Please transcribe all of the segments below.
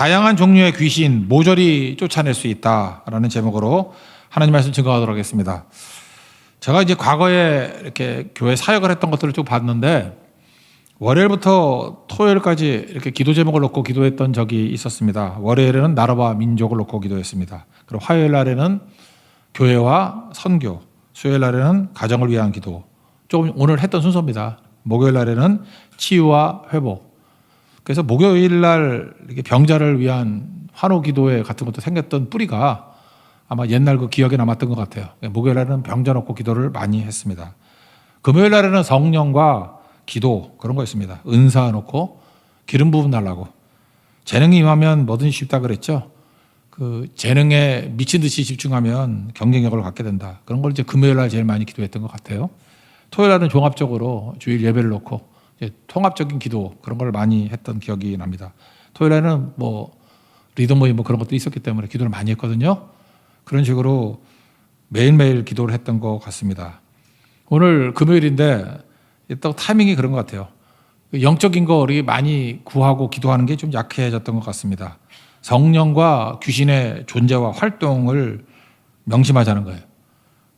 다양한 종류의 귀신 모조리 쫓아낼 수 있다라는 제목으로 하나님 말씀 증거하도록 하겠습니다. 제가 이제 과거에 이렇게 교회 사역을 했던 것들을 쭉 봤는데 월요일부터 토요일까지 이렇게 기도 제목을 놓고 기도했던 적이 있었습니다. 월요일에는 나라와 민족을 놓고 기도했습니다. 그리고 화요일 날에는 교회와 선교, 수요일 날에는 가정을 위한 기도, 조금 오늘 했던 순서입니다. 목요일 날에는 치유와 회복. 그래서 목요일 날 이렇게 병자를 위한 환호 기도회 같은 것도 생겼던 뿌리가 아마 옛날 그 기억에 남았던 것 같아요. 목요일 날에는 병자 놓고 기도를 많이 했습니다. 금요일 날에는 성령과 기도 그런 거 있습니다. 은사 놓고 기름 부음 달라고. 재능이 임하면 뭐든지 쉽다 그랬죠. 그 재능에 미친 듯이 집중하면 경쟁력을 갖게 된다. 그런 걸 이제 금요일 날 제일 많이 기도했던 것 같아요. 토요일 날은 종합적으로 주일 예배를 놓고 이제 통합적인 기도 그런 걸 많이 했던 기억이 납니다. 토요일 날은 뭐 리더 모임 뭐 그런 것도 있었기 때문에 기도를 많이 했거든요. 그런 식으로 매일매일 기도를 했던 것 같습니다. 오늘 금요일인데 또 타이밍이 그런 것 같아요. 영적인 거 우리 많이 구하고 기도하는 게 좀 약해졌던 것 같습니다. 성령과 귀신의 존재와 활동을 명심하자는 거예요.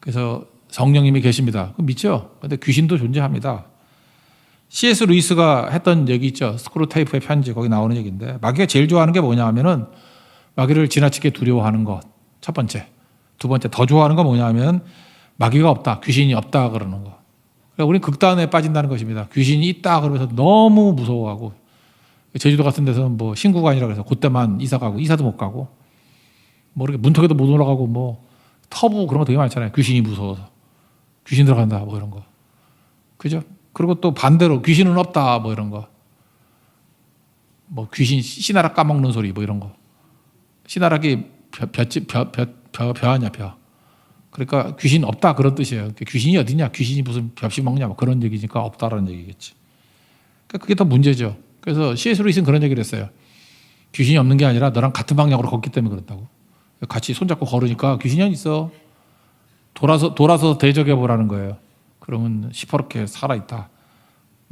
그래서 성령님이 계십니다. 믿죠? 근데 귀신도 존재합니다. C.S. 루이스가 했던 얘기 있죠. 스크루테이프의 편지 거기 나오는 얘기인데 마귀가 제일 좋아하는 게 뭐냐 하면은 마귀를 지나치게 두려워하는 것 첫 번째. 두 번째 더 좋아하는 건 뭐냐 하면 마귀가 없다. 귀신이 없다 그러는 거. 그러니까 우리는 극단에 빠진다는 것입니다. 귀신이 있다 그러면서 너무 무서워하고 제주도 같은 데서는 뭐 신구관이라 그래서 그때만 이사 가고 이사도 못 가고 뭐 이렇게 문턱에도 못 올라가고 뭐 터부 그런 거 되게 많잖아요. 귀신이 무서워서 귀신 들어간다 뭐 이런 거. 그죠? 그리고 또 반대로 귀신은 없다 뭐 이런 거. 뭐 귀신 씨나락 까먹는 소리 뭐 이런 거. 씨나락이 벼 아니야 벼. 그러니까 귀신 없다 그런 뜻이에요. 귀신이 어디냐? 귀신이 무슨 벼씨 먹냐? 뭐 그런 얘기니까 없다라는 얘기겠지. 그러니까 그게 더 문제죠. 그래서 C.S. 루이스는 그런 얘기를 했어요. 귀신이 없는 게 아니라 너랑 같은 방향으로 걷기 때문에 그렇다고. 같이 손잡고 걸으니까 귀신이 있어. 돌아서 대적해 보라는 거예요. 그러면 시퍼렇게 살아있다.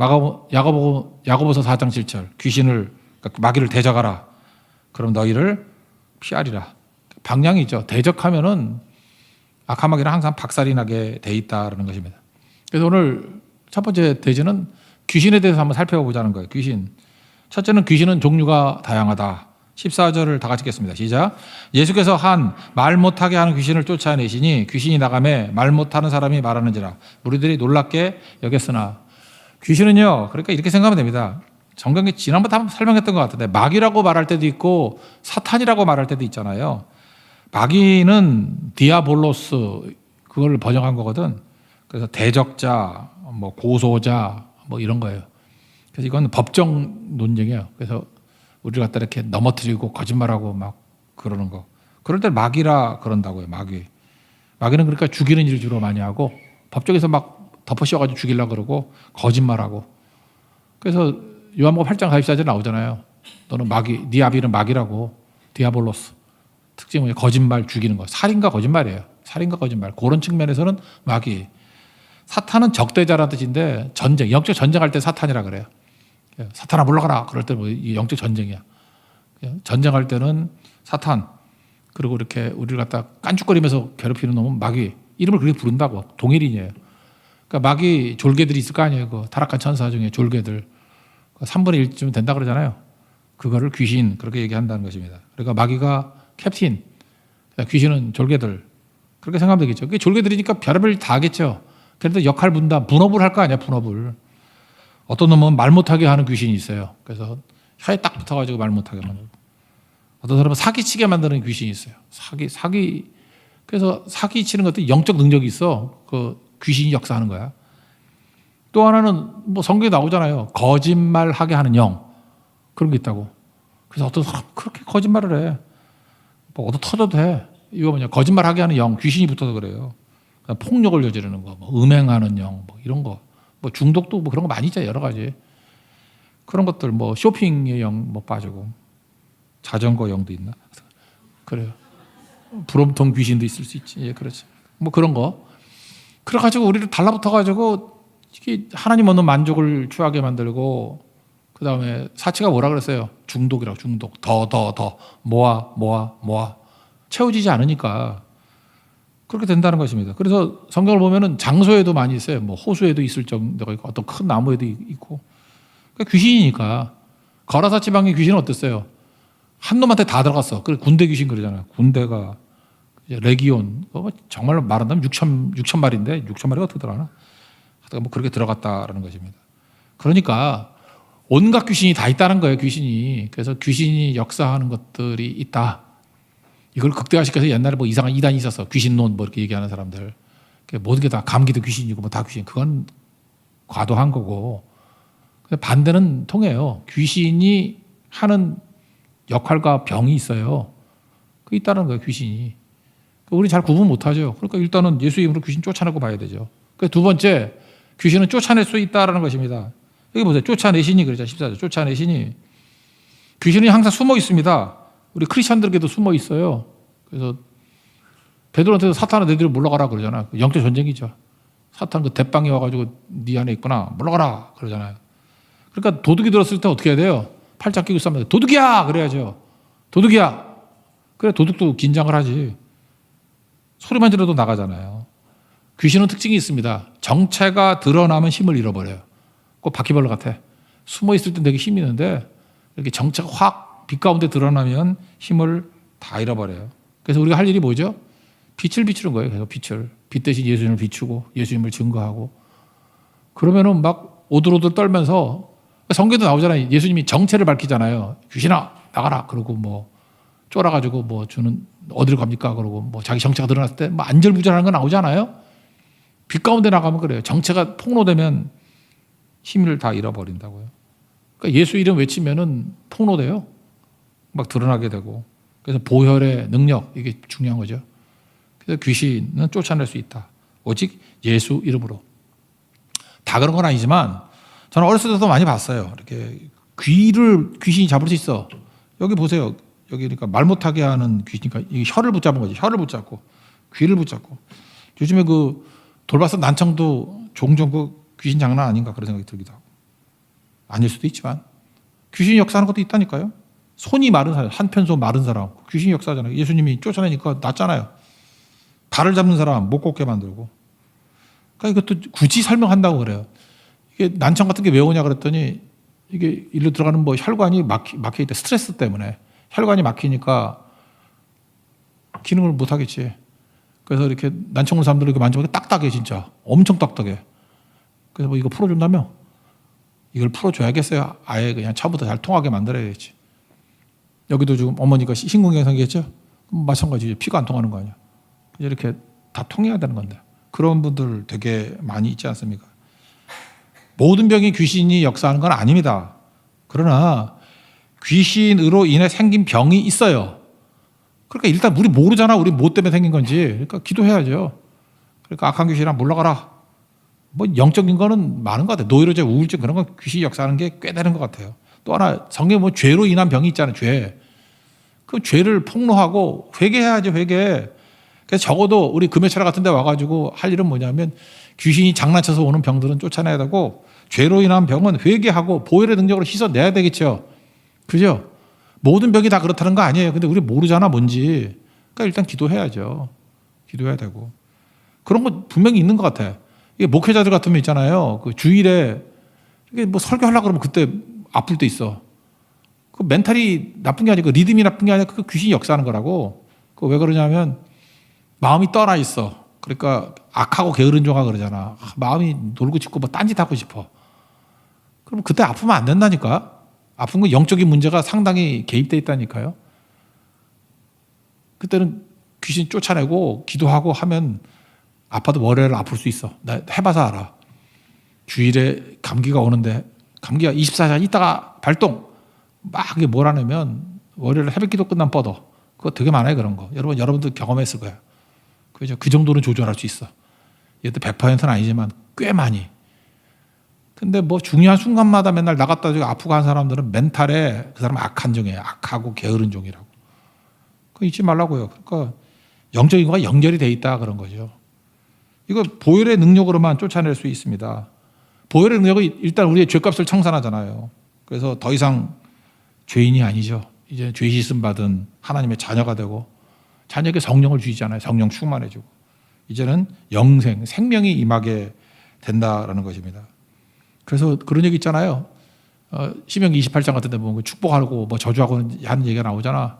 야고보서 4장 7절 귀신을 그러니까 마귀를 대적하라. 그럼 너희를 피하리라. 방향이 있죠. 대적하면은 악한 마귀는 항상 박살이 나게 돼 있다는 것입니다. 그래서 오늘 첫 번째 대지는 귀신에 대해서 한번 살펴보자는 거예요. 귀신. 첫째는 귀신은 종류가 다양하다. 14절을 다 같이 읽겠습니다. 시작. 예수께서 한 말 못하게 하는 귀신을 쫓아내시니 귀신이 나가매 말 못하는 사람이 말하는지라 무리들이 놀랍게 여겼으나 귀신은요. 그러니까 이렇게 생각하면 됩니다. 성경에 지난번에 한번 설명했던 것 같은데 마귀라고 말할 때도 있고 사탄이라고 말할 때도 있잖아요. 마귀는 디아볼로스 그걸 번역한 거거든. 그래서 대적자, 뭐 고소자, 뭐 이런 거예요. 그래서 이건 법정 논쟁이에요. 그래서 우리를 갖다 이렇게 넘어뜨리고 거짓말하고 막 그러는 거. 그럴 때 마귀라 그런다고요. 마귀는 그러니까 죽이는 일을 주로 많이 하고 법정에서 막 덮어씌워가지고 죽이려고 그러고 거짓말하고. 그래서 요한복음 8장 44절 나오잖아요. 너는 마귀, 네 아비는 마귀라고. 디아볼로스. 특징은 거짓말 죽이는 거. 살인과 거짓말이에요. 살인과 거짓말. 그런 측면에서는 마귀. 사탄은 적대자라는 뜻인데 전쟁, 영적 전쟁할 때 사탄이라 그래요. 사탄아 물러가라. 그럴 때 뭐 영적 전쟁이야. 전쟁할 때는 사탄. 그리고 이렇게 우리를 갖다 깐죽거리면서 괴롭히는 놈은 마귀. 이름을 그렇게 부른다고. 동일인이에요. 그러니까 마귀 졸개들이 있을 거 아니에요. 그 타락한 천사 중에 졸개들. 3분의 1쯤 된다 그러잖아요. 그거를 귀신 그렇게 얘기한다는 것입니다. 그러니까 마귀가 캡틴, 귀신은 졸개들. 그렇게 생각하면 되겠죠. 그게 졸개들이니까 별의별 다 하겠죠. 그래도 역할 분담, 분업을 할 거 아니야, 분업을. 어떤 놈은 말 못하게 하는 귀신이 있어요. 그래서 혀에 딱 붙어가지고 말 못하게 만들고. 어떤 사람은 사기치게 만드는 귀신이 있어요. 사기. 그래서 사기치는 것도 영적 능력이 있어. 그 귀신이 역사하는 거야. 또 하나는 뭐 성경에 나오잖아요. 거짓말하게 하는 영. 그런 게 있다고. 그래서 어떤 사람 그렇게 거짓말을 해. 뭐 얻어 터져도 해. 이거 뭐냐. 거짓말하게 하는 영. 귀신이 붙어서 그래요. 폭력을 저지르는 거. 뭐 음행하는 영. 뭐 이런 거. 뭐 중독도 뭐 그런 거 많이 있잖아요. 여러 가지. 그런 것들 뭐 쇼핑의 영 뭐 빠지고. 자전거 영도 있나? 그래요. 불엄통 귀신도 있을 수 있지. 예, 그렇지. 뭐 그런 거. 그래가지고 우리를 달라붙어가지고 이게 하나님 없는 만족을 취하게 만들고 그 다음에 사치가 뭐라 그랬어요? 중독이라고. 중독. 더 모아 채워지지 않으니까 그렇게 된다는 것입니다. 그래서 성경을 보면은 장소에도 많이 있어요. 뭐 호수에도 있을 정도가 있고 어떤 큰 나무에도 있고. 그러니까 귀신이니까. 거라사 지방의 귀신은 어땠어요? 한 놈한테 다 들어갔어. 그래 군대 귀신 그러잖아요. 군대가 레기온 정말로 말한다면 6천 마리인데 6천 마리가 어떻게 들어가나? 뭐 그렇게 들어갔다라는 것입니다. 그러니까 온갖 귀신이 다 있다는 거예요. 귀신이. 그래서 귀신이 역사하는 것들이 있다. 이걸 극대화시켜서 옛날에 뭐 이상한 이단이 있었어. 귀신론 뭐 이렇게 얘기하는 사람들. 모든 게 다 감기도 귀신이고 뭐 다 귀신. 그건 과도한 거고. 반대는 통해요. 귀신이 하는 역할과 병이 있어요. 그 있다는 거예요. 귀신이. 우리 잘 구분 못하죠. 그러니까 일단은 예수 이름으로 귀신 쫓아내고 봐야 되죠. 두 번째, 귀신은 쫓아낼 수 있다는 것입니다. 여기 보세요. 쫓아내시니 그러죠. 14절. 쫓아내시니. 귀신이 항상 숨어 있습니다. 우리 크리스천들에게도 숨어 있어요. 그래서 베드로한테도 사탄아 너희들 물러가라 그러잖아요. 영적 전쟁이죠. 사탄 그 대빵이 와가지고 네 안에 있구나 물러가라 그러잖아요. 그러니까 도둑이 들었을 때 어떻게 해야 돼요? 팔짱 끼고 있으면 도둑이야 그래야죠. 도둑이야. 그래 도둑도 긴장을 하지. 소리만 들어도 나가잖아요. 귀신은 특징이 있습니다. 정체가 드러나면 힘을 잃어버려요. 꼭 바퀴벌레 같아. 숨어 있을 때 되게 힘이 있는데 이렇게 정체가 확 빛 가운데 드러나면 힘을 다 잃어버려요. 그래서 우리가 할 일이 뭐죠? 빛을 비추는 거예요. 계속 빛을. 빛 대신 예수님을 비추고 예수님을 증거하고. 그러면은 막 오들오들 떨면서 성경에도 나오잖아요. 예수님이 정체를 밝히잖아요. 귀신아 나가라. 그러고 뭐 쫄아가지고 뭐 주는 어디로 갑니까? 그러고 뭐 자기 정체가 드러났을 때 뭐 안절부절하는 거 나오잖아요. 빛 가운데 나가면 그래요. 정체가 폭로되면 힘을 다 잃어버린다고요. 그러니까 예수 이름 외치면은 폭로돼요. 막 드러나게 되고. 그래서 보혈의 능력 이게 중요한 거죠. 그래서 귀신은 쫓아낼 수 있다. 오직 예수 이름으로. 다 그런 건 아니지만 저는 어렸을 때도 많이 봤어요. 이렇게 귀를 귀신이 잡을 수 있어. 여기 보세요. 여기 그러니까 말 못하게 하는 귀신이니까 혀를 붙잡은 거지. 혀를 붙잡고 귀를 붙잡고. 요즘에 그 돌봐서 난청도 종종 그 귀신 장난 아닌가 그런 생각이 들기도 하고. 아닐 수도 있지만 귀신이 역사하는 것도 있다니까요. 손이 마른 사람, 한편손 마른 사람 귀신이 역사하잖아요. 예수님이 쫓아내니까 낫잖아요. 발을 잡는 사람 못 걷게 만들고. 그러니까 이것도 굳이 설명한다고 그래요. 이게 난청 같은 게 왜 오냐 그랬더니 이게 일로 들어가는 뭐 혈관이 막혀 있다. 스트레스 때문에 혈관이 막히니까 기능을 못 하겠지. 그래서 이렇게 난청 온 사람들 이렇게 만져보니까 딱딱해 진짜. 엄청 딱딱해. 그래서 뭐 이거 풀어준다며? 이걸 풀어줘야겠어요. 아예 그냥 처음부터 잘 통하게 만들어야겠지. 여기도 지금 어머니가 심근경색 생겼죠? 마찬가지죠. 피가 안 통하는 거 아니야. 이렇게 다 통해야 되는 건데. 그런 분들 되게 많이 있지 않습니까? 모든 병이 귀신이 역사하는 건 아닙니다. 그러나 귀신으로 인해 생긴 병이 있어요. 그러니까 일단 우리 모르잖아. 우리 뭐 때문에 생긴 건지. 그러니까 기도해야죠. 그러니까 악한 귀신아 물러가라. 뭐 영적인 거는 많은 것 같아요. 노이로제, 우울증 그런 건 귀신이 역사하는 게 꽤 되는 것 같아요. 또 하나 성경에 뭐 죄로 인한 병이 있잖아요. 죄. 그 죄를 폭로하고 회개해야죠. 회개. 그래서 적어도 우리 금요철 같은 데 와가지고 할 일은 뭐냐면 귀신이 장난쳐서 오는 병들은 쫓아내야 되고 죄로 인한 병은 회개하고 보혈의 능력으로 씻어내야 되겠죠. 그죠? 모든 병이 다 그렇다는 거 아니에요. 근데 우리 모르잖아 뭔지. 그러니까 일단 기도해야죠. 기도해야 되고. 그런 거 분명히 있는 것 같아. 이게 목회자들 같은 분 있잖아요. 그 주일에 이게 뭐 설교하려고 그러면 그때 아플 때 있어. 그 멘탈이 나쁜 게 아니고 리듬이 나쁜 게 아니라 그 귀신이 역사하는 거라고. 그 왜 그러냐면 마음이 떠나 있어. 그러니까 악하고 게으른 종아 그러잖아. 마음이 놀고 싶고 뭐 딴짓하고 싶어. 그럼 그때 아프면 안 된다니까. 아픈 건 영적인 문제가 상당히 개입돼 있다니까요. 그때는 귀신 쫓아내고 기도하고 하면 아파도 월요일 아플 수 있어. 나 해봐서 알아. 주일에 감기가 오는데 감기가 24시간 있다가 발동 막 이게 몰아내면 월요일 새벽 기도 끝나면 뻗어. 그거 되게 많아요 그런 거. 여러분들 경험했을 거야. 그죠? 그 정도는 조절할 수 있어. 얘도 100%는 아니지만 꽤 많이. 근데 뭐 중요한 순간마다 맨날 나갔다 아프고 한 사람들은 멘탈에 그 사람은 악한 종이에요. 악하고 게으른 종이라고. 그거 잊지 말라고요. 그러니까 영적인 거가 연결이 돼 있다 그런 거죠. 이거 보혈의 능력으로만 쫓아낼 수 있습니다. 보혈의 능력이 일단 우리의 죄값을 청산하잖아요. 그래서 더 이상 죄인이 아니죠. 이제 죄 씻음 받은 하나님의 자녀가 되고 자녀에게 성령을 주시잖아요. 성령 충만해지고 이제는 영생, 생명이 임하게 된다라는 것입니다. 그래서 그런 얘기 있잖아요. 시명기 28장 같은 데 보면 축복하고 뭐 저주하고 하는 얘기가 나오잖아.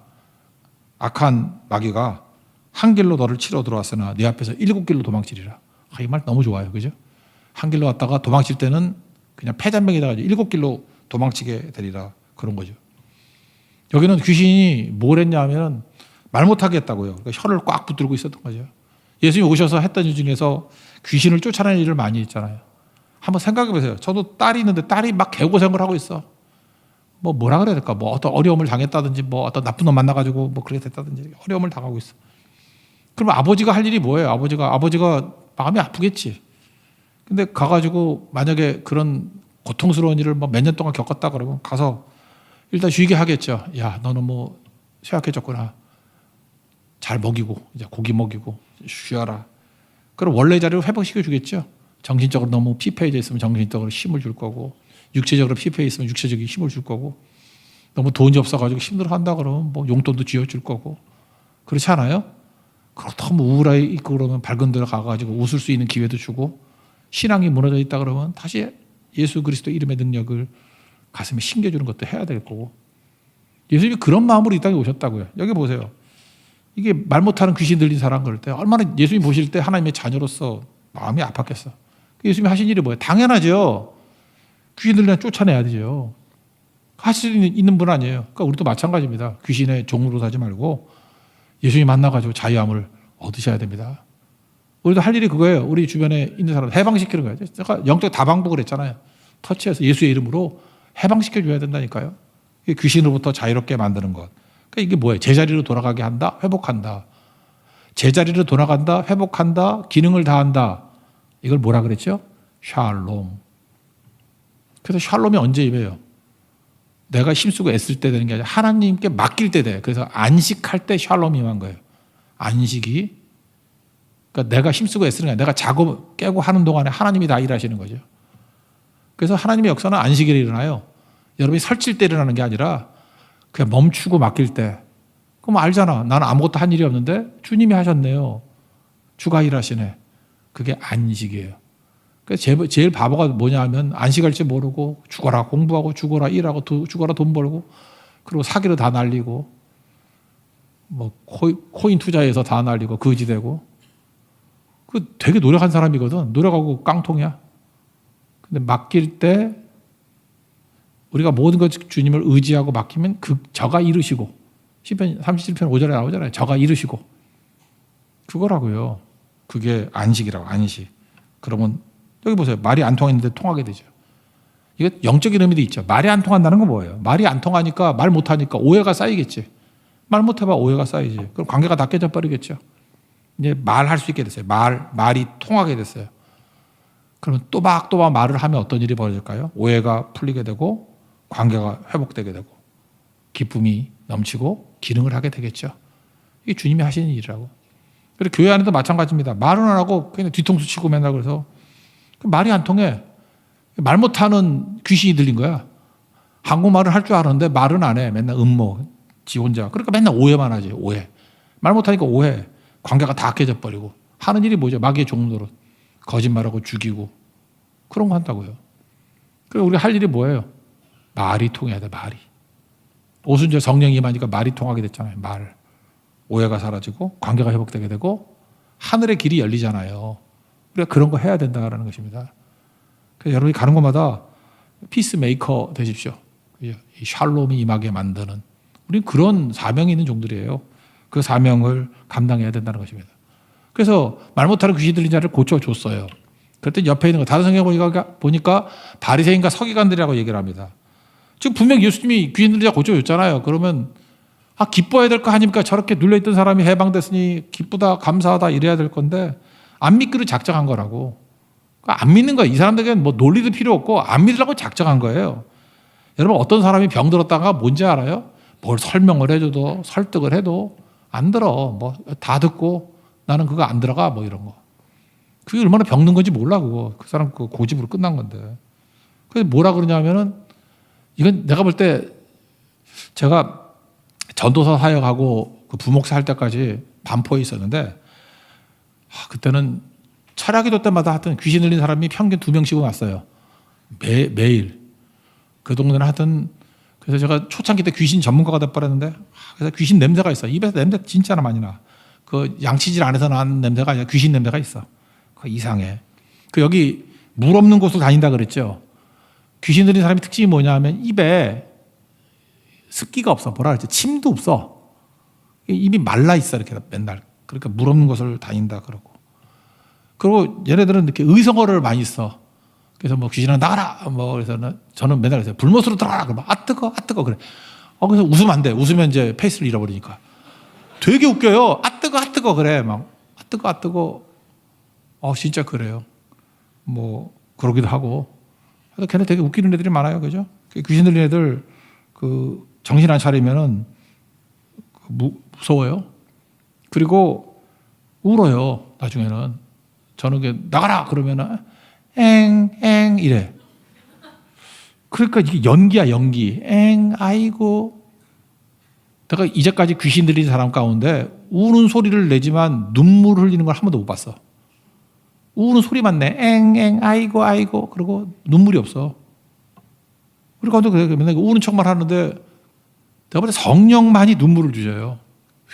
악한 마귀가 한 길로 너를 치러 들어왔으나 네 앞에서 7길로 도망치리라. 이 말 너무 좋아요. 그죠? 한 길로 왔다가 도망칠 때는 그냥 패잔병에다가 7길로 도망치게 되리라. 그런 거죠. 여기는 귀신이 뭘 했냐 하면 말 못하게 했다고요. 그러니까 혀를 꽉 붙들고 있었던 거죠. 예수님이 오셔서 했던 일 중에서 귀신을 쫓아내는 일을 많이 했잖아요. 한번 생각해 보세요. 저도 딸이 있는데 딸이 막 개고생을 하고 있어. 뭐라 그래야 될까? 뭐 어떤 어려움을 당했다든지 뭐 어떤 나쁜 놈 만나가지고 뭐 그렇게 됐다든지 어려움을 당하고 있어. 그럼 아버지가 할 일이 뭐예요? 아버지가 마음이 아프겠지. 근데 가가지고 만약에 그런 고통스러운 일을 뭐 몇 년 동안 겪었다 그러면 가서 일단 쉬게 하겠죠. 야, 너는 뭐 쇠약해졌구나. 잘 먹이고 이제 고기 먹이고 쉬어라. 그럼 원래 자리로 회복시켜 주겠죠. 정신적으로 너무 피폐해져 있으면 정신적으로 힘을 줄 거고 육체적으로 피폐해 있으면 육체적인 힘을 줄 거고 너무 돈이 없어가지고 힘들어한다 그러면 뭐 용돈도 쥐어줄 거고 그렇지 않아요? 그렇다면 우울해 있고 그러면 밝은 데로 가가지고 웃을 수 있는 기회도 주고 신앙이 무너져 있다 그러면 다시 예수 그리스도 이름의 능력을 가슴에 심겨주는 것도 해야 될 거고 예수님이 그런 마음으로 이 땅에 오셨다고요. 여기 보세요. 이게 말 못하는 귀신 들린 사람 그럴 때 얼마나 예수님 보실 때 하나님의 자녀로서 마음이 아팠겠어. 예수님이 하신 일이 뭐예요? 당연하죠. 귀신 들리면 쫓아내야 되죠. 하실 수 있는 분 아니에요. 그러니까 우리도 마찬가지입니다. 귀신의 종으로 사지 말고 예수님 만나가지고 자유함을 얻으셔야 됩니다. 우리도 할 일이 그거예요. 우리 주변에 있는 사람 해방시키는 거예요. 제가 영적 다방북을 했잖아요. 터치해서 예수의 이름으로 해방시켜줘야 된다니까요. 이게 귀신으로부터 자유롭게 만드는 것. 그러니까 이게 뭐예요? 제자리로 돌아가게 한다? 회복한다. 제자리로 돌아간다? 회복한다? 기능을 다한다. 이걸 뭐라 그랬죠? 샬롬. 그래서 샬롬이 언제 임해요? 내가 힘쓰고 애쓸 때 되는 게 아니라 하나님께 맡길 때 돼. 그래서 안식할 때 샬롬이 임한 거예요. 안식이. 그러니까 내가 힘쓰고 애쓰는 게 아니라 내가 자고 깨고 하는 동안에 하나님이 다 일하시는 거죠. 그래서 하나님의 역사는 안식일에 일어나요. 여러분이 설칠 때 일어나는 게 아니라 그냥 멈추고 맡길 때. 그럼 알잖아. 나는 아무것도 한 일이 없는데 주님이 하셨네요. 주가 일하시네. 그게 안식이에요. 그러니까 제일 바보가 뭐냐 하면 안식할 줄 모르고 죽어라 공부하고 죽어라 일하고 죽어라 돈 벌고 그리고 사기로 다 날리고 뭐 코인 투자해서 다 날리고 거지 되고 그 되게 노력한 사람이거든. 노력하고 깡통이야. 근데 맡길 때 우리가 모든 것 주님을 의지하고 맡기면 저가 이루시고 시편 37편 5절에 나오잖아요. 저가 이루시고 그거라고요. 그게 안식이라고 안식. 그러면 여기 보세요. 말이 안 통했는데 통하게 되죠. 이게 영적인 의미도 있죠. 말이 안 통한다는 건 뭐예요? 말이 안 통하니까 말 못하니까 오해가 쌓이겠지. 말 못해봐 오해가 쌓이지. 그럼 관계가 다 깨져 버리겠죠. 이제 말할 수 있게 됐어요. 말이 통하게 됐어요. 그러면 또박또박 말을 하면 어떤 일이 벌어질까요? 오해가 풀리게 되고 관계가 회복되게 되고 기쁨이 넘치고 기능을 하게 되겠죠. 이게 주님이 하시는 일이라고. 그리고 교회 안에도 마찬가지입니다. 말은 안 하고 그냥 뒤통수 치고 맨날 그래서 말이 안 통해. 말 못하는 귀신이 들린 거야. 한국말을 할 줄 아는데 말은 안 해. 맨날 음모, 지 혼자. 그러니까 맨날 오해만 하지. 오해. 말 못하니까 오해. 관계가 다 깨져버리고. 하는 일이 뭐죠? 마귀의 종로로 거짓말하고 죽이고 그런 거 한다고요. 그리고 우리 할 일이 뭐예요? 말이 통해야 돼. 말이. 오순절 성령이 임하니까 말이 통하게 됐잖아요. 말. 오해가 사라지고 관계가 회복되게 되고 하늘의 길이 열리잖아요. 우리가 그런 거 해야 된다는 것입니다. 그래서 여러분이 가는 곳마다 피스메이커 되십시오. 이 샬롬이 임하게 만드는 우리는 그런 사명이 있는 종들이에요. 그 사명을 감당해야 된다는 것입니다. 그래서 말 못하는 귀신 들린 자를 고쳐줬어요. 그랬더니 옆에 있는 거 다른 성경 보니까 바리새인과 서기관들이라고 얘기를 합니다. 지금 분명 예수님이 귀신 들린 자 고쳐줬잖아요. 그러면 기뻐해야 될 거 아닙니까? 저렇게 눌려있던 사람이 해방됐으니 기쁘다 감사하다 이래야 될 건데 안 믿기로 작정한 거라고. 안 믿는 거예요. 이 사람들에게는 뭐 논리도 필요 없고 안 믿으려고 작정한 거예요. 여러분 어떤 사람이 병들었다가 뭔지 알아요? 뭘 설명을 해줘도 설득을 해도 안 들어. 뭐 다 듣고 나는 그거 안 들어가 뭐 이런 거. 그게 얼마나 병든 건지 몰라 그거. 그 사람 그 고집으로 끝난 건데. 그래서 뭐라 그러냐면은 이건 내가 볼 때 제가 전도사 사역하고 그 부목사 할 때까지 반포에 있었는데 그때는 철야기도 때마다 하여튼 귀신 들린 사람이 평균 2명씩은 왔어요. 매일. 그 동네는 하여튼 그래서 제가 초창기 때 귀신 전문가가 돼버렸는데 그래서 귀신 냄새가 있어. 입에서 냄새 진짜 많이 나. 그 양치질 안에서 나는 냄새가 아니라 귀신 냄새가 있어. 그거 이상해. 그 여기 물 없는 곳을 다닌다 그랬죠. 귀신 들린 사람의 특징이 뭐냐 하면 입에 습기가 없어. 뭐라 그랬지? 침도 없어. 입이 말라 있어. 이렇게 맨날. 그러니까 물 없는 곳을 다닌다 그러고. 그리고 얘네들은 이렇게 의성어를 많이 써. 그래서 뭐 귀신아 나가라. 뭐 그래서 저는 맨날 그래서 불못으로 들어가라. 그러면 아 뜨거 그래. 그래서 웃으면 안 돼. 웃으면 이제 페이스를 잃어버리니까. 되게 웃겨요. 아 뜨거 그래. 막 아 뜨거. 진짜 그래요. 뭐 그러기도 하고. 그래서 걔네 되게 웃기는 애들이 많아요. 그죠? 귀신 들린 애들 그 정신 안 차리면은 무서워요. 그리고 울어요. 나중에는. 저는 나가라 그러면은 엥 이래. 그러니까 이게 연기야 연기. 아이고. 내가 이제까지 귀신 들린 사람 가운데 우는 소리를 내지만 눈물 흘리는 걸 한 번도 못 봤어. 우는 소리만 내. 아이고 그리고 눈물이 없어. 우리 가운데 맨날 우는 척만 하는데 내가 볼 때 성령만이 눈물을 주셔요.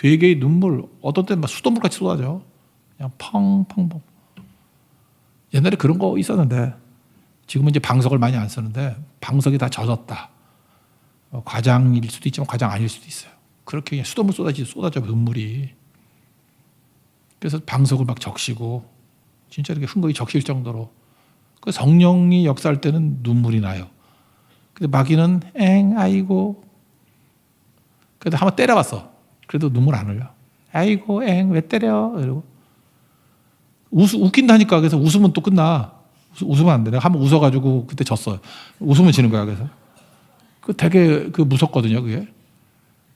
회개의 눈물. 어떤 때는 막 수돗물같이 쏟아져. 그냥 펑펑펑. 옛날에 그런 거 있었는데 지금은 이제 방석을 많이 안 쓰는데 방석이 다 젖었다. 과장일 수도 있지만 과장 아닐 수도 있어요. 그렇게 그냥 수돗물 쏟아져 눈물이. 그래서 방석을 막 적시고 진짜 이렇게 흥건히 적실 정도로 그 성령이 역사할 때는 눈물이 나요. 근데 마귀는 아이고. 그래도 한번 때려봤어. 그래도 눈물 안 흘려. 아이고 왜 때려? 이러고 웃긴다니까. 그래서 웃으면 또 끝나. 웃으면 안 돼. 내가 한번 웃어가지고 그때 졌어요. 웃으면 지는 거야. 그래서 그 되게 무섭거든요. 그게.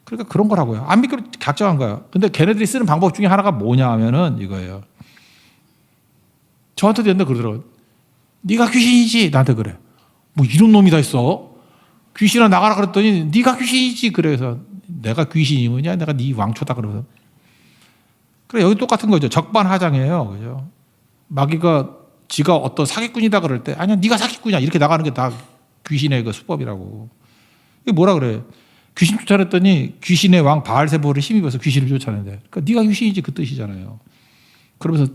그러니까 그런 거라고요. 안 믿기로 작정한 거예요. 근데 걔네들이 쓰는 방법 중에 하나가 뭐냐 하면은 이거예요. 저한테도 옛날에 그러더라고요. 네가 귀신이지. 나한테 그래. 뭐 이런 놈이 다 있어. 귀신아 나가라 그랬더니 네가 귀신이지. 그래서 내가 귀신이 뭐냐? 내가 네 왕초다 그러면서. 그래 여기 똑같은 거죠. 적반하장이에요. 그죠? 마귀가 지가 어떤 사기꾼이다 그럴 때 아니야 네가 사기꾼이야 이렇게 나가는 게 다 귀신의 그 수법이라고. 이게 뭐라 그래? 귀신 쫓아냈더니 귀신의 왕 바알세보를 힘입어서 귀신을 쫓아낸대. 그러니까 네가 귀신이지 그 뜻이잖아요. 그러면서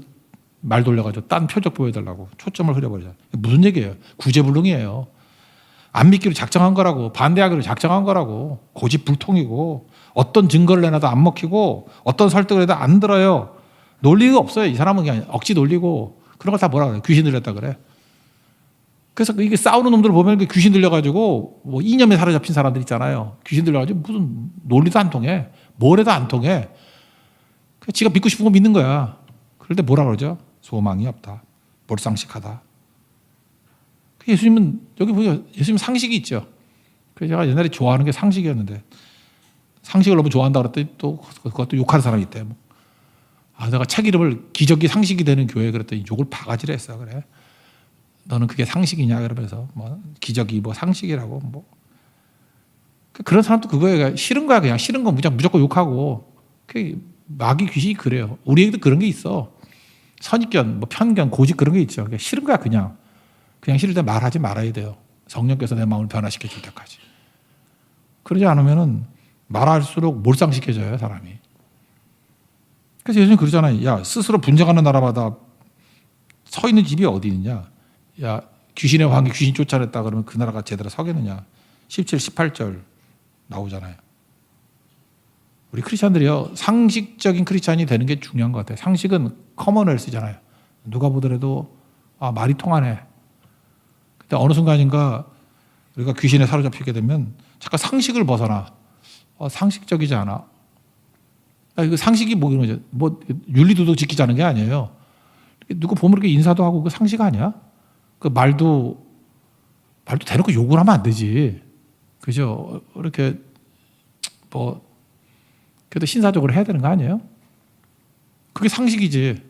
말 돌려가지고 딴 표적 보여달라고 초점을 흐려버리잖아요. 무슨 얘기예요? 구제불능이에요. 안 믿기로 작정한 거라고. 반대하기로 작정한 거라고. 고집불통이고 어떤 증거를 내놔도 안 먹히고 어떤 설득을 해도 안 들어요. 논리가 없어요. 이 사람은 그냥 억지 놀리고 그런 걸 다 뭐라 그래? 귀신 들렸다 그래. 그래서 이게 싸우는 놈들 보면 귀신 들려가지고 뭐 이념에 사로잡힌 사람들 있잖아요. 귀신 들려가지고 무슨 논리도 안 통해. 뭘 해도 안 통해. 지가 믿고 싶은 거 믿는 거야. 그럴 때 뭐라 그러죠? 소망이 없다. 몰상식하다. 예수님은 여기 보니까 예수님 상식이 있죠. 그래서 제가 옛날에 좋아하는 게 상식이었는데 상식을 너무 좋아한다 그랬더니 또 그것도 욕하는 사람이 있대. 내가 책 이름을 기적이 상식이 되는 교회 그랬더니 욕을 바가지를 했어. 그래. 너는 그게 상식이냐 그러면서 뭐 기적이 뭐 상식이라고 뭐 그런 사람도 그거에 싫은 거야. 그냥 싫은 거 무조건 욕하고. 마귀 귀신이 그래요. 우리에게도 그런 게 있어. 선입견, 뭐 편견, 고집 그런 게 있죠. 싫은 거야 그냥 싫을 때 말하지 말아야 돼요. 성령께서 내 마음을 변화시켜 줄 때까지. 그러지 않으면은 말할수록 몰상시켜져요 사람이. 그래서 예수님 그러잖아요. 야 스스로 분쟁하는 나라마다 서 있는 집이 어디 있느냐. 야 귀신의 왕이 귀신 쫓아냈다 그러면 그 나라가 제대로 서겠느냐. 17, 18절 나오잖아요. 우리 크리스찬들이요 상식적인 크리스찬이 되는 게 중요한 것 같아요. 상식은 커먼웰스잖아요. 누가 보더라도 말이 통하네. 근데 어느 순간인가 우리가 귀신에 사로잡히게 되면 잠깐 상식을 벗어나. 상식적이지 않아. 이거 상식이 뭐 이런 거죠. 뭐 윤리도덕 지키자는 게 아니에요. 누구 보면 이렇게 인사도 하고 그 상식 아니야? 그 말도 대놓고 욕을 하면 안 되지. 그죠? 이렇게 뭐 그래도 신사적으로 해야 되는 거 아니에요? 그게 상식이지.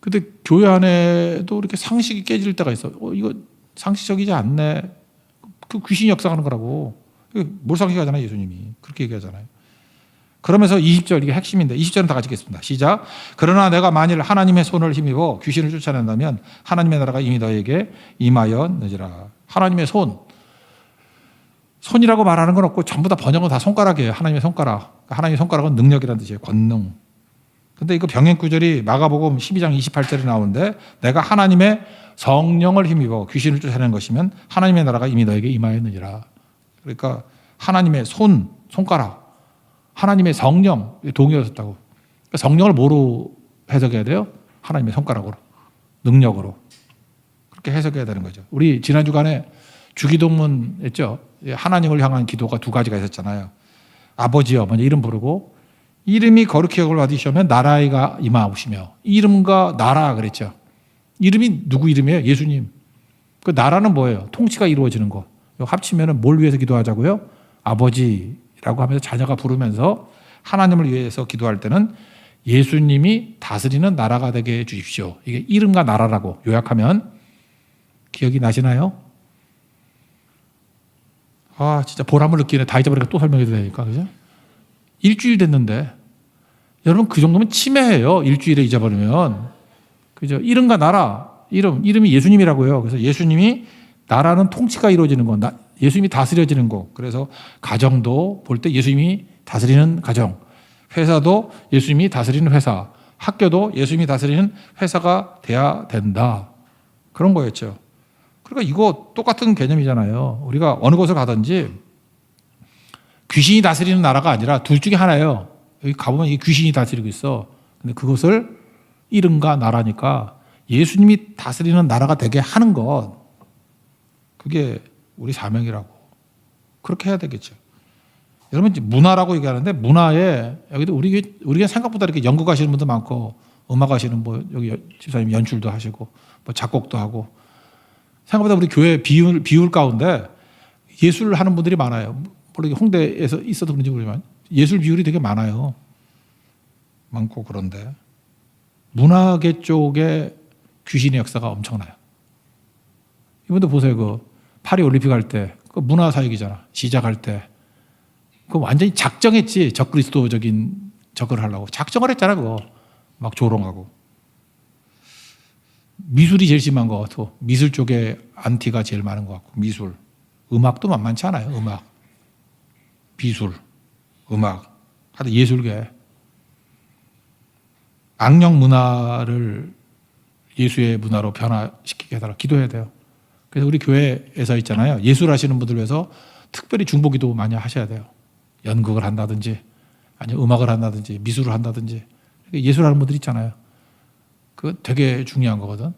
근데 교회 안에도 이렇게 상식이 깨질 때가 있어. 이거 상식적이지 않네. 그 귀신이 역사하는 거라고. 몰상식하잖아요, 예수님이. 그렇게 얘기하잖아요. 그러면서 20절, 이게 핵심인데 20절은 다 같이 읽겠습니다. 시작. 그러나 내가 만일 하나님의 손을 힘입어 귀신을 쫓아낸다면 하나님의 나라가 이미 너에게 임하였느니라. 하나님의 손. 손이라고 말하는 건 없고 전부 다 번역은 다 손가락이에요. 하나님의 손가락. 하나님의 손가락은 능력이라는 뜻이에요. 권능. 근데 이거 병행 구절이 마가복음 12장 28절에 나오는데 내가 하나님의 성령을 힘입어 귀신을 쫓아내는 것이면 하나님의 나라가 이미 너에게 임하였느니라. 그러니까 하나님의 손가락, 하나님의 성령, 동의하셨다고. 그러니까 성령을 뭐로 해석해야 돼요? 하나님의 손가락으로, 능력으로. 그렇게 해석해야 되는 거죠. 우리 지난 주간에 주기도문 했죠. 하나님을 향한 기도가 두 가지가 있었잖아요. 아버지여 먼저 이름 부르고 이름이 거룩히 여김을 받으시면 나라가 임하시며 이름과 나라 그랬죠. 이름이 누구 이름이에요? 예수님. 그 나라는 뭐예요? 통치가 이루어지는 거. 합치면 뭘 위해서 기도하자고요? 아버지라고 하면서 자녀가 부르면서 하나님을 위해서 기도할 때는 예수님이 다스리는 나라가 되게 해 주십시오. 이게 이름과 나라라고 요약하면 기억이 나시나요? 아, 진짜 보람을 느끼네. 다 잊어버리니까 또 설명해도 되니까. 그죠? 일주일 됐는데. 여러분, 그 정도면 치매예요. 일주일에 잊어버리면. 그죠? 이름과 나라. 이름이 예수님이라고요. 그래서 예수님이 나라는 통치가 이루어지는 거. 예수님이 다스려지는 거. 그래서 가정도 볼 때 예수님이 다스리는 가정. 회사도 예수님이 다스리는 회사. 학교도 예수님이 다스리는 회사가 돼야 된다. 그런 거였죠. 그러니까 이거 똑같은 개념이잖아요. 우리가 어느 곳을 가든지 귀신이 다스리는 나라가 아니라 둘 중에 하나예요. 여기 가보면 이게 귀신이 다스리고 있어. 근데 그것을 이름과 나라니까 예수님이 다스리는 나라가 되게 하는 것. 그게 우리 사명이라고. 그렇게 해야 되겠죠. 여러분 문화라고 얘기하는데 문화에 여기도 우리가 생각보다 이렇게 연극 하시는 분도 많고 음악 하시는 뭐 여기 집사님 연출도 하시고 뭐 작곡도 하고 생각보다 우리 교회 비율 가운데 예술을 하는 분들이 많아요. 물론 홍대에서 있어도 그런지 모르지만 예술 비율이 되게 많아요. 많고 그런데 문화계 쪽에 귀신의 역사가 엄청나요. 이분도 보세요. 그 파리 올림픽 할 때 그 문화사역이잖아. 시작할 때 그 완전히 작정했지. 적그리스도적인 적을 하려고 작정을 했잖아. 그거 막 조롱하고. 미술이 제일 심한 것 같고 미술 쪽에 안티가 제일 많은 것 같고 미술. 음악도 만만치 않아요. 음악. 비술. 음악. 하여튼 예술계. 악령 문화를 예수의 문화로 변화시키게 해달라. 기도해야 돼요. 그래서 우리 교회에서 있잖아요. 예술 하시는 분들 위해서 특별히 중보기도 많이 하셔야 돼요. 연극을 한다든지 아니면 음악을 한다든지 미술을 한다든지 예술하는 분들 있잖아요. 그거 되게 중요한 거거든.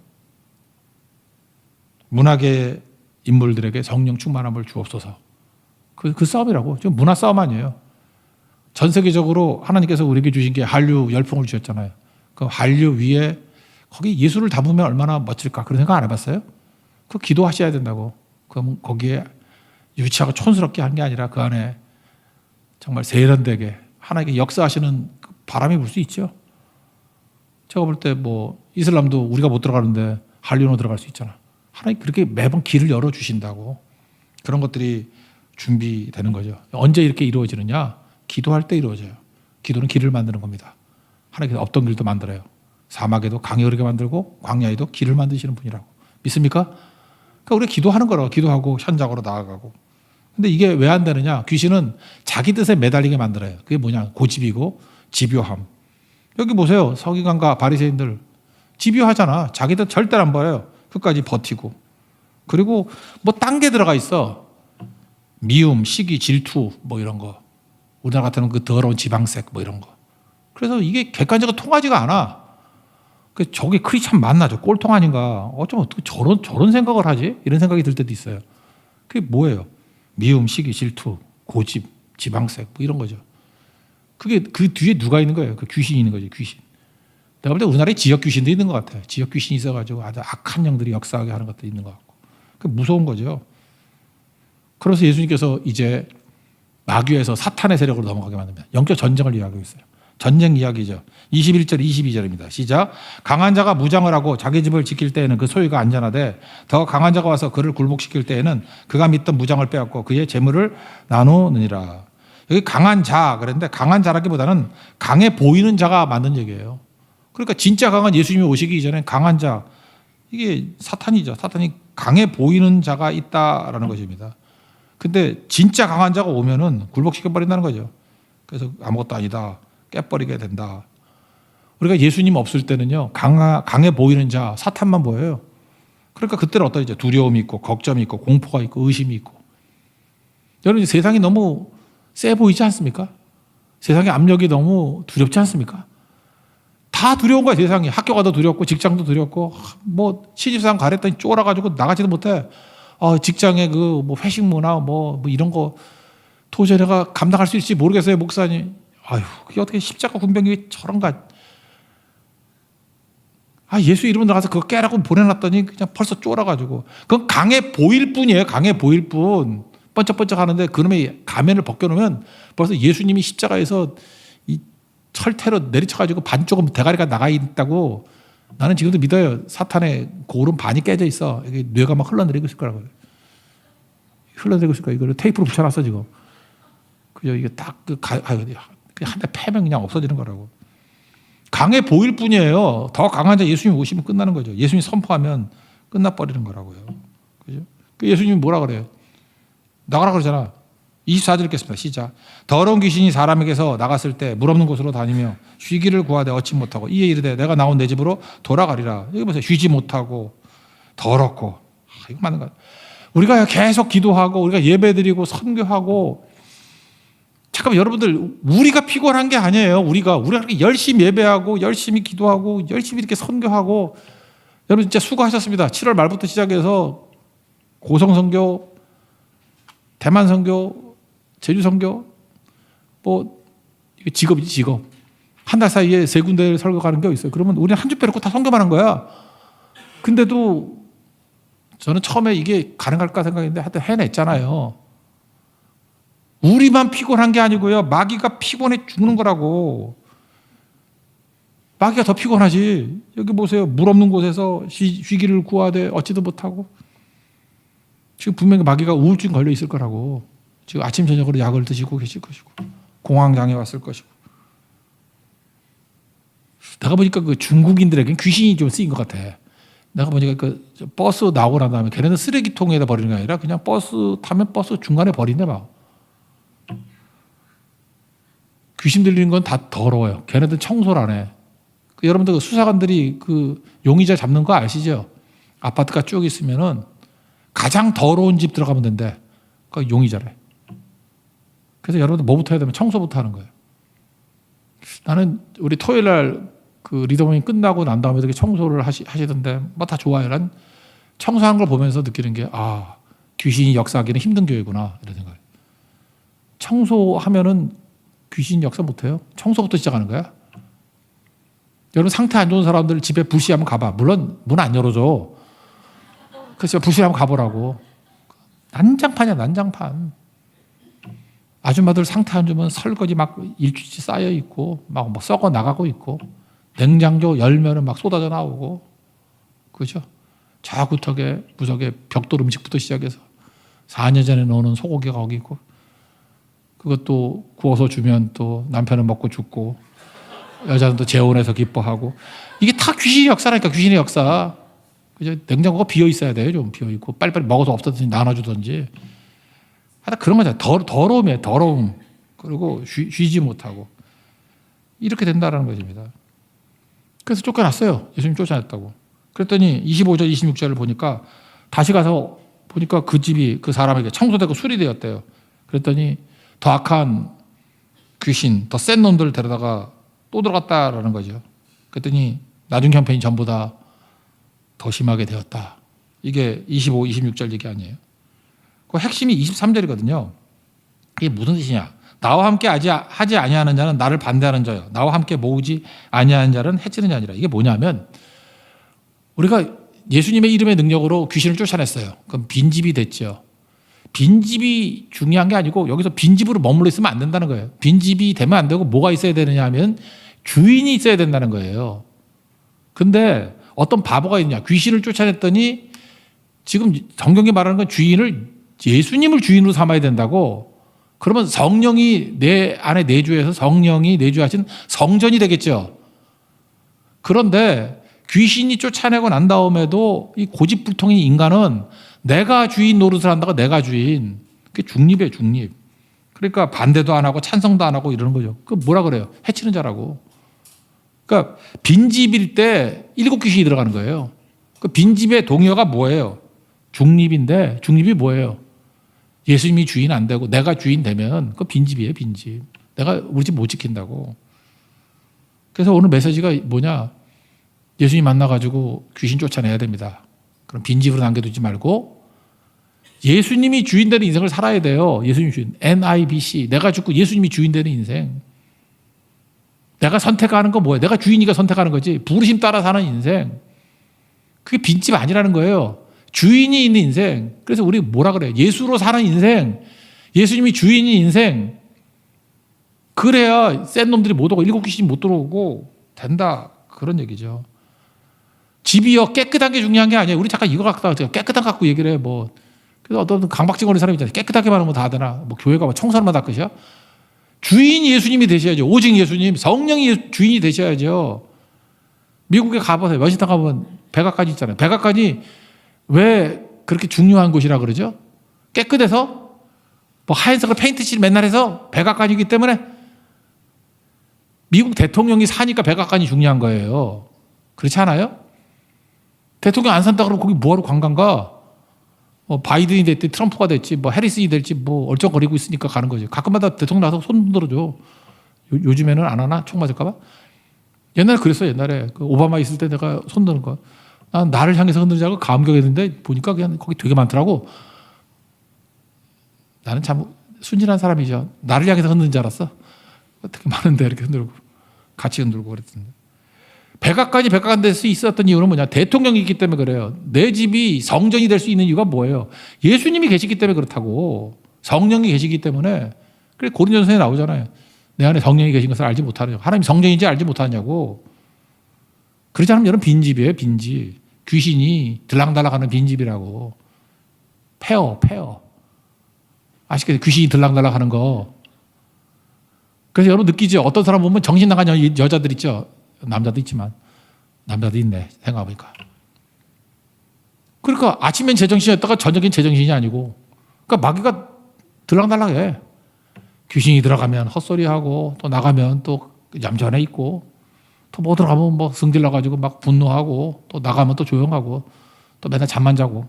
문학의 인물들에게 성령 충만함을 주옵소서. 그 싸움이라고. 지금 문화 싸움 아니에요. 전 세계적으로 하나님께서 우리에게 주신 게 한류 열풍을 주셨잖아요. 그 한류 위에 거기 예술을 담으면 얼마나 멋질까. 그런 생각 안 해봤어요? 그 기도하셔야 된다고. 그럼 거기에 유치하고 촌스럽게 하는 게 아니라 그 안에 정말 세련되게 하나님께 역사하시는 그 바람이 불 수 있죠. 제가 볼 때 뭐 이슬람도 우리가 못 들어가는데 한류로 들어갈 수 있잖아. 하나님 그렇게 매번 길을 열어주신다고. 그런 것들이 준비되는 거죠. 언제 이렇게 이루어지느냐? 기도할 때 이루어져요. 기도는 길을 만드는 겁니다. 하나님께서 없던 길도 만들어요. 사막에도 강이 흐르게 만들고 광야에도 길을 만드시는 분이라고. 믿습니까? 그러니까 우리가 기도하는 거라고. 기도하고 현장으로 나아가고. 근데 이게 왜 안 되느냐? 귀신은 자기 뜻에 매달리게 만들어요. 그게 뭐냐? 고집이고 집요함. 여기 보세요. 서기관과 바리새인들 집요하잖아. 자기 뜻 절대 안 버려요. 끝까지 버티고. 그리고 뭐 딴 게 들어가 있어. 미움, 시기, 질투 뭐 이런 거. 우리나라 같은 그 더러운 지방색 뭐 이런 거. 그래서 이게 객관적으로 통하지가 않아. 그 저게 크리스찬 맞나? 저 꼴통 아닌가? 어쩌면 어떻게 저런 생각을 하지? 이런 생각이 들 때도 있어요. 그게 뭐예요? 미움, 시기, 질투, 고집, 지방색 뭐 이런 거죠. 그게 그 뒤에 누가 있는 거예요? 그 귀신이 있는 거죠. 귀신. 내가 볼 때 우리나라에 지역 귀신도 있는 것 같아요. 지역 귀신이 있어가지고 아주 악한 영들이 역사하게 하는 것도 있는 것 같고. 그 무서운 거죠. 그래서 예수님께서 이제 마귀에서 사탄의 세력으로 넘어가게 만듭니다. 영적 전쟁을 이야기하고 있어요. 전쟁 이야기죠. 21절 22절입니다. 시작. 강한 자가 무장을 하고 자기 집을 지킬 때에는 그 소유가 안전하되 더 강한 자가 와서 그를 굴복시킬 때에는 그가 믿던 무장을 빼앗고 그의 재물을 나누느니라. 여기 강한 자 그랬는데 강한 자라기보다는 강해 보이는 자가 맞는 얘기예요. 그러니까 진짜 강한 예수님이 오시기 이전에 강한 자, 이게 사탄이죠. 사탄이 강해 보이는 자가 있다라는 것입니다. 근데 진짜 강한 자가 오면은 굴복시켜버린다는 거죠. 그래서 아무것도 아니다, 깨버리게 된다. 우리가 예수님 없을 때는요, 강해 보이는 자, 사탄만 보여요. 그러니까 그때는 어떠이죠? 두려움이 있고, 걱정이 있고, 공포가 있고, 의심이 있고. 여러분, 세상이 너무 세 보이지 않습니까? 세상의 압력이 너무 두렵지 않습니까? 다 두려운 거야, 세상이. 학교 가도 두렵고, 직장도 두렵고, 뭐, 신입사원 가랬더니 쫄아가지고 나가지도 못해. 직장의 뭐 회식 문화, 뭐 이런 거 도저히 내가 감당할 수 있을지 모르겠어요, 목사님. 아유, 그게 어떻게 십자가 군병이 저런가. 예수 이름으로 나가서 그거 깨라고 보내놨더니 그냥 벌써 쫄아가지고. 그건 강해 보일 뿐이에요, 강해 보일 뿐. 번쩍번쩍 하는데 그놈의 가면을 벗겨놓으면 벌써 예수님이 십자가에서 이 철퇴로 내리쳐가지고 반쪽은 대가리가 나가 있다고 나는 지금도 믿어요. 사탄의 고울은 반이 깨져 있어. 이게 뇌가 막 흘러내리고 있을 거라고요. 흘러내리고 있을 거야. 이거를 테이프로 붙여놨어, 지금. 그죠? 이게 딱, 한 대 패면 그냥 없어지는 거라고. 강해 보일 뿐이에요. 더 강한 자 예수님 오시면 끝나는 거죠. 예수님 선포하면 끝나버리는 거라고요. 그죠? 그 예수님이 뭐라 그래요? 나가라 그러잖아. 24절 읽겠습니다. 시작. 더러운 귀신이 사람에게서 나갔을 때 물 없는 곳으로 다니며 쉬기를 구하되 얻지 못하고 이에 이르되 내가 나온 내 집으로 돌아가리라. 여기 보세요. 쉬지 못하고 더럽고. 이거 맞는 거야. 우리가 계속 기도하고 우리가 예배드리고 선교하고, 잠깐만, 여러분들, 우리가 피곤한 게 아니에요. 우리가 그렇게 열심히 예배하고 열심히 기도하고 열심히 이렇게 선교하고, 여러분 진짜 수고하셨습니다. 7월 말부터 시작해서 고성 선교, 대만 선교, 제주 선교, 뭐 직업이지, 직업. 한 달 사이에 3군데를 설교 가는 게 있어요. 그러면 우리는 한 주 빼놓고 다 선교만 한 거야. 근데도 저는 처음에 이게 가능할까 생각했는데 하여튼 해냈잖아요. 우리만 피곤한 게 아니고요. 마귀가 피곤해 죽는 거라고. 마귀가 더 피곤하지. 여기 보세요. 물 없는 곳에서 쉬기를 구하되 얻지도 못하고. 지금 분명히 마귀가 우울증 걸려 있을 거라고. 지금 아침 저녁으로 약을 드시고 계실 것이고, 공황장애 왔을 것이고. 내가 보니까 그 중국인들에겐 귀신이 좀 쓰인 것 같아. 내가 보니까 그 버스 나오고 난 다음에 걔네는 쓰레기통에다 버리는 게 아니라 그냥 버스 타면 버스 중간에 버린대 막. 귀신 들리는 건 다 더러워요. 걔네들 청소를 안 해. 여러분들 수사관들이 그 용의자 잡는 거 아시죠? 아파트가 쭉 있으면은 가장 더러운 집 들어가면 된대. 그 용의자래. 그래서 여러분들 뭐부터 해야 되면 청소부터 하는 거예요. 나는 우리 토요일 날 그 리더모닝 끝나고 난 다음에 이렇게 청소를 하시던데 뭐 다 좋아요. 난 청소하는 걸 보면서 느끼는 게 귀신이 역사하기는 힘든 교회구나 이런 생각. 청소하면은 귀신 역사 못해요. 청소부터 시작하는 거야. 여러분 상태 안 좋은 사람들 집에 부시 한번 가봐. 물론 문 안 열어줘. 그래서 부시 한번 가보라고. 난장판이야, 난장판. 아줌마들 상태 안 좋으면 설거지 막 일주일치 쌓여 있고 막 썩어 나가고 있고, 냉장고 열면은 막 쏟아져 나오고, 그죠? 저 구석에 벽돌 음식부터 시작해서 4년 전에 넣어놓은 소고기가 거기 있고, 그것도 구워서 주면 또 남편은 먹고 죽고 여자는 또 재혼해서 기뻐하고. 이게 다 귀신의 역사라니까. 귀신의 역사. 그죠? 냉장고가 비어 있어야 돼요. 좀 비어 있고 빨리빨리 먹어서 없어지든지 나눠주든지. 하여튼 그런 거잖아요. 더러움이에요. 더러움. 그리고 쉬지 못하고 이렇게 된다는 것입니다. 그래서 쫓겨났어요. 예수님 쫓아냈다고. 그랬더니 25절 26절을 보니까 다시 가서 보니까 그 집이 그 사람에게 청소되고 수리되었대요. 그랬더니 더 악한 귀신, 더 센 놈들을 데려다가 또 들어갔다라는 거죠. 그랬더니 나중 형편이 전보다 더 심하게 되었다. 이게 25, 26절 얘기 아니에요. 그 핵심이 23절이거든요. 이게 무슨 뜻이냐? 나와 함께 하지 아니하는 자는 나를 반대하는 자요. 나와 함께 모으지 아니하는 자는 해치는 자 아니라. 이게 뭐냐면 우리가 예수님의 이름의 능력으로 귀신을 쫓아냈어요. 그럼 빈집이 됐죠. 빈집이 중요한 게 아니고 여기서 빈집으로 머물러 있으면 안 된다는 거예요. 빈집이 되면 안 되고 뭐가 있어야 되느냐 하면 주인이 있어야 된다는 거예요. 근데 어떤 바보가 있냐. 귀신을 쫓아냈더니 지금 성경이 말하는 건 주인을 예수님을 주인으로 삼아야 된다고. 그러면 성령이 내 안에 내주해서 성령이 내주하신 성전이 되겠죠. 그런데 귀신이 쫓아내고 난 다음에도 이 고집불통인 인간은 내가 주인 노릇을 한다고 내가 주인. 그게 중립이에요, 중립. 그러니까 반대도 안 하고 찬성도 안 하고 이러는 거죠. 그 뭐라 그래요? 해치는 자라고. 그러니까 빈집일 때 7귀신이 들어가는 거예요. 그 빈집의 동요가 뭐예요? 중립인데 중립이 뭐예요? 예수님이 주인 안 되고 내가 주인 되면 그 빈집이에요, 빈집. 내가 우리 집 못 지킨다고. 그래서 오늘 메시지가 뭐냐? 예수님 만나가지고 귀신 쫓아내야 됩니다. 그럼 빈집으로 남겨두지 말고 예수님이 주인 되는 인생을 살아야 돼요. 예수님 주인. NIBC. 내가 죽고 예수님이 주인 되는 인생. 내가 선택하는 거 뭐예요? 내가 주인이가 선택하는 거지. 부르심 따라 사는 인생. 그게 빈집 아니라는 거예요. 주인이 있는 인생. 그래서 우리 뭐라 그래요? 예수로 사는 인생. 예수님이 주인인 인생. 그래야 센 놈들이 못 오고 7귀신이 못 들어오고 된다. 그런 얘기죠. 집이요 깨끗한 게 중요한 게 아니에요. 우리 잠깐 이거 갖다가 깨끗한 갖고 얘기를 해. 뭐 그래서 어떤 강박증 걸린 사람이 있잖아요. 깨끗하게 말하면 다 되나? 뭐 교회가 뭐 청소하면 다 끝이야? 주인이 예수님이 되셔야죠. 오직 예수님, 성령이 주인이 되셔야죠. 미국에 가보세요. 워싱턴 가보면 백악관이 있잖아요. 백악관이 왜 그렇게 중요한 곳이라 그러죠? 깨끗해서 뭐 하얀색으로 페인트칠 맨날 해서 백악관이기 때문에 미국 대통령이 사니까 백악관이 중요한 거예요. 그렇지 않아요? 대통령 안 산다 그러면 거기 뭐하러 관광 가? 바이든이 됐든 트럼프가 됐지 뭐 해리슨이 될지 뭐 얼쩡거리고 있으니까 가는 거지. 가끔마다 대통령 나서 손 들어줘. 요즘에는 안 하나? 총 맞을까 봐? 옛날에 그랬어. 옛날에 그 오바마 있을 때 내가 손 드는 거. 난 나를 향해서 흔드는 줄 알고 감격했는데 보니까 그냥 거기 되게 많더라고. 나는 참 순진한 사람이죠. 나를 향해서 흔드는 줄 알았어. 되게 많은데 이렇게 흔들고 같이 흔들고 그랬던데. 백악관이 백악관 될 수 있었던 이유는 뭐냐? 대통령이 있기 때문에 그래요. 내 집이 성전이 될 수 있는 이유가 뭐예요? 예수님이 계시기 때문에 그렇다고. 성령이 계시기 때문에. 그래 고린도전서에 나오잖아요. 내 안에 성령이 계신 것을 알지 못하느냐고. 하나님이 성령인지 알지 못하느냐고. 그렇지 않으면 여러분 빈집이에요. 빈집. 귀신이 들락달락하는 빈집이라고. 폐허. 아시겠죠? 귀신이 들락달락하는 거. 그래서 여러분 느끼죠? 어떤 사람 보면 정신 나간 여자들 있죠? 남자도 있지만 남자도 있네 생각해보니까. 그러니까 아침엔 제정신이었다가 저녁엔 제정신이 아니고 그러니까 마귀가 들락달락해. 귀신이 들어가면 헛소리하고 또 나가면 또 얌전해 있고 또 뭐 들어가면 뭐 승질나가지고 막 분노하고 또 나가면 또 조용하고 또 맨날 잠만 자고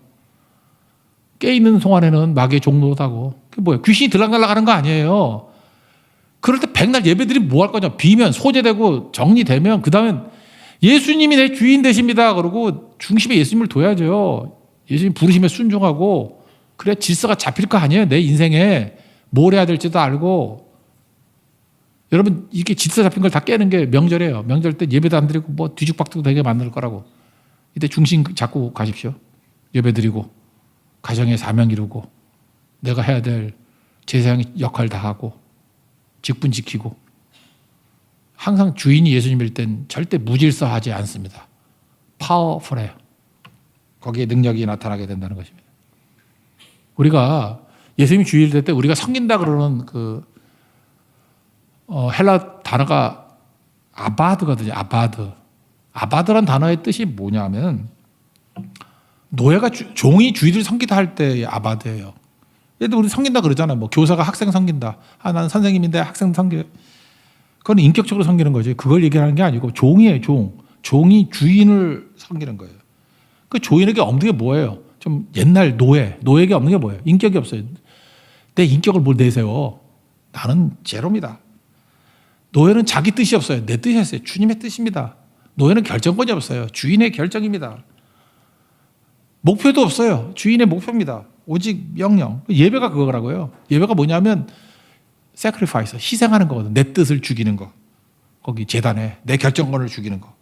깨있는 동안에는 마귀의 종노릇하고 그게 뭐예요? 귀신이 들락달락하는 거 아니에요. 그럴 때 백날 예배들이 뭐 할 거냐? 비면 소재되고 정리되면 그 다음엔 예수님이 내 주인 되십니다. 그러고 중심에 예수님을 둬야죠. 예수님 부르심에 순종하고 그래야 질서가 잡힐 거 아니에요. 내 인생에 뭘 해야 될지도 알고. 여러분 이게 질서 잡힌 걸 다 깨는 게 명절이에요. 명절 때 예배도 안 드리고 뭐 뒤죽박죽 되게 만들 거라고. 이때 중심 잡고 가십시오. 예배 드리고 가정의 사명 이루고 내가 해야 될 제사장의 역할 다 하고 직분 지키고 항상 주인이 예수님일 땐 절대 무질서하지 않습니다. 파워풀해요. 거기에 능력이 나타나게 된다는 것입니다. 우리가 예수님이 주인이 될 때 우리가 섬긴다 그러는 그 헬라 단어가 아바드거든요. 아바드란 단어의 뜻이 뭐냐면 노예가 종이 주인을 섬기다 할 때 아바드예요. 얘도 우리 섬긴다 그러잖아요. 뭐 교사가 학생 섬긴다. 나는 선생님인데 학생 섬겨. 그건 인격적으로 섬기는 거죠. 그걸 얘기하는 게 아니고 종이에요. 종이 주인을 섬기는 거예요. 그 주인에게 없는 게 뭐예요? 좀 옛날 노예에게 없는 게 뭐예요? 인격이 없어요. 내 인격을 뭘 내세워? 나는 제로입니다. 노예는 자기 뜻이 없어요. 내 뜻이 없어요. 주님의 뜻입니다. 노예는 결정권이 없어요. 주인의 결정입니다. 목표도 없어요. 주인의 목표입니다. 오직 명령. 예배가 그거라고요. 예배가 뭐냐면 sacrifice, 희생하는 거거든. 내 뜻을 죽이는 거. 거기 제단에 내 결정권을 죽이는 거.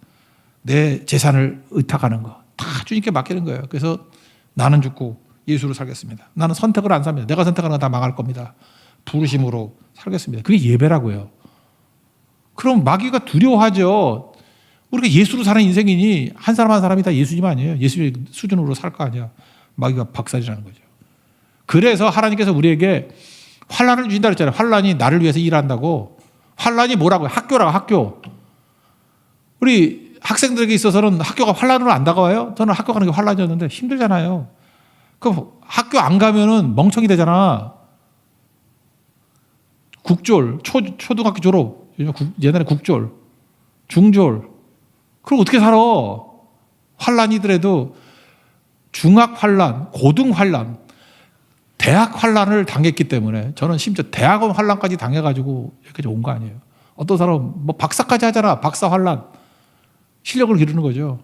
내 재산을 의탁하는 거. 다 주님께 맡기는 거예요. 그래서 나는 죽고 예수로 살겠습니다. 나는 선택을 안 삽니다. 내가 선택하는 건 다 망할 겁니다. 부르심으로 살겠습니다. 그게 예배라고요. 그럼 마귀가 두려워하죠. 우리가 예수로 사는 인생이니 한 사람 한 사람이 다 예수님 아니에요. 예수님 수준으로 살 거 아니야. 마귀가 박살이라는 거죠. 그래서 하나님께서 우리에게 환난을 주신다 그랬잖아요. 환난이 나를 위해서 일한다고. 환난이 뭐라고요? 학교라고, 학교. 우리 학생들에게 있어서는 학교가 환난으로 안 다가와요? 저는 학교 가는 게 환난이었는데 힘들잖아요. 그럼 학교 안 가면은 멍청이 되잖아. 국졸, 초등학교 졸업, 옛날에 국졸, 중졸. 그럼 어떻게 살아? 환난이더라도 중학 환난, 고등 환난, 대학 환난을 당했기 때문에 저는 심지어 대학원 환난까지 당해가지고 여기까지 온 거 아니에요. 어떤 사람은 뭐 박사까지 하잖아. 박사 환난. 실력을 기르는 거죠.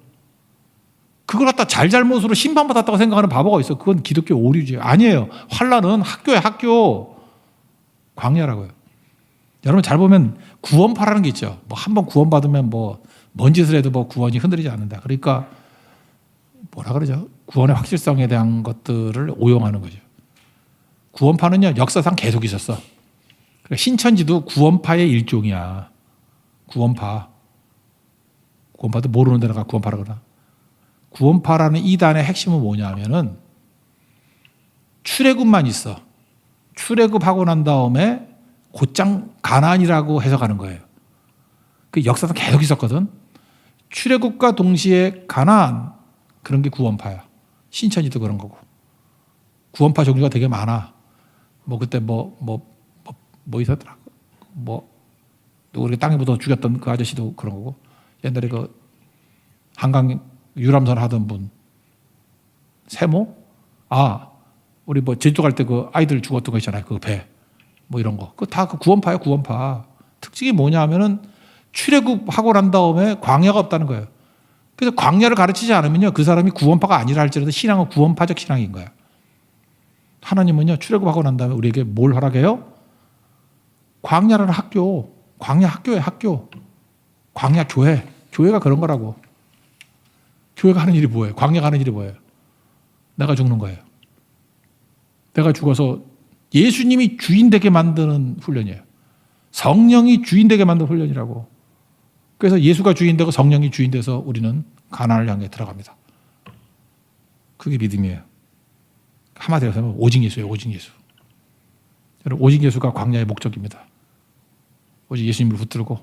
그걸 갖다 잘못으로 심판받았다고 생각하는 바보가 있어. 그건 기독교 오류지. 아니에요. 환난은 학교에 학교. 광야라고요. 여러분 잘 보면 구원파라는 게 있죠. 뭐 한 번 구원받으면 뭐 뭔 짓을 해도 뭐 구원이 흔들리지 않는다. 그러니까 뭐라 그러죠? 구원의 확실성에 대한 것들을 오용하는 거죠. 구원파는요, 역사상 계속 있었어. 신천지도 구원파의 일종이야. 구원파도 모르는 데다가 구원파라 그러나. 구원파라는 이단의 핵심은 뭐냐 하면은 출애굽만 있어. 출애굽하고 난 다음에 곧장 가나안이라고 해석하는 거예요. 그 역사상 계속 있었거든. 출애굽과 동시에 가나안, 그런 게 구원파야. 신천지도 그런 거고. 구원파 종류가 되게 많아. 뭐 그때 뭐 있었더라. 우리 땅에 묻어 죽였던 그 아저씨도 그런 거고. 옛날에 그 한강 유람선 하던 분 세모? 우리 뭐 제주도 갈 때 그 아이들 죽었던 거 있잖아요. 그 배. 뭐 이런 거. 그거 다 그 구원파예요, 구원파. 특징이 뭐냐 하면은 출애굽하고 난 다음에 광야가 없다는 거예요. 그래서 광야를 가르치지 않으면요, 그 사람이 구원파가 아니라 할지라도 신앙은 구원파적 신앙인 거야. 하나님은요, 출애굽하고 난 다음에 우리에게 뭘 허락해요? 광야라는 학교. 광야 학교에 학교. 광야 교회. 교회가 그런 거라고. 교회가 하는 일이 뭐예요? 광야가 하는 일이 뭐예요? 내가 죽는 거예요. 내가 죽어서 예수님이 주인 되게 만드는 훈련이에요. 성령이 주인 되게 만드는 훈련이라고. 그래서 예수가 주인 되고 성령이 주인 돼서 우리는 가나안을 향해 들어갑니다. 그게 믿음이에요. 한마디로 하면 오직 예수예요. 오직 예수. 여러분, 오직 예수가 광야의 목적입니다. 오직 예수님을 붙들고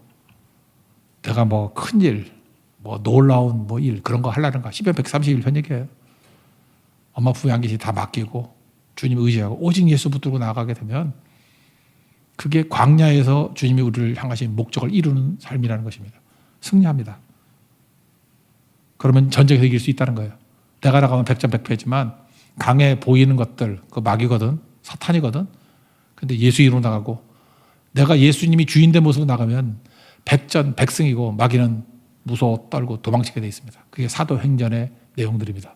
내가 뭐 큰일, 뭐 놀라운 뭐 일 그런 거 하려는가. 시편 131편 얘기해요. 엄마 부양기시 다 맡기고 주님 의지하고 오직 예수 붙들고 나가게 되면 그게 광야에서 주님이 우리를 향하신 목적을 이루는 삶이라는 것입니다. 승리합니다. 그러면 전쟁에서 이길 수 있다는 거예요. 내가 나가면 백전백패지만 강해 보이는 것들, 그 마귀거든, 사탄이거든. 근데 예수 이름으로 나가고 내가 예수님이 주인된 모습으로 나가면 백전백승이고 마귀는 무서워 떨고 도망치게 되어 있습니다. 그게 사도행전의 내용들입니다.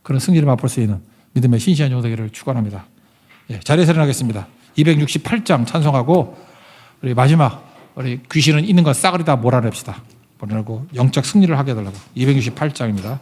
그런 승리를 맛볼 수 있는 믿음의 신실한 종 되기를 축원합니다. 자리에서 일어나겠습니다. 268장 찬송하고 우리 마지막 우리 귀신은 있는 것 싸그리 다 몰아냅시다. 몰아내고 영적 승리를 하게 해달라고. 268장입니다.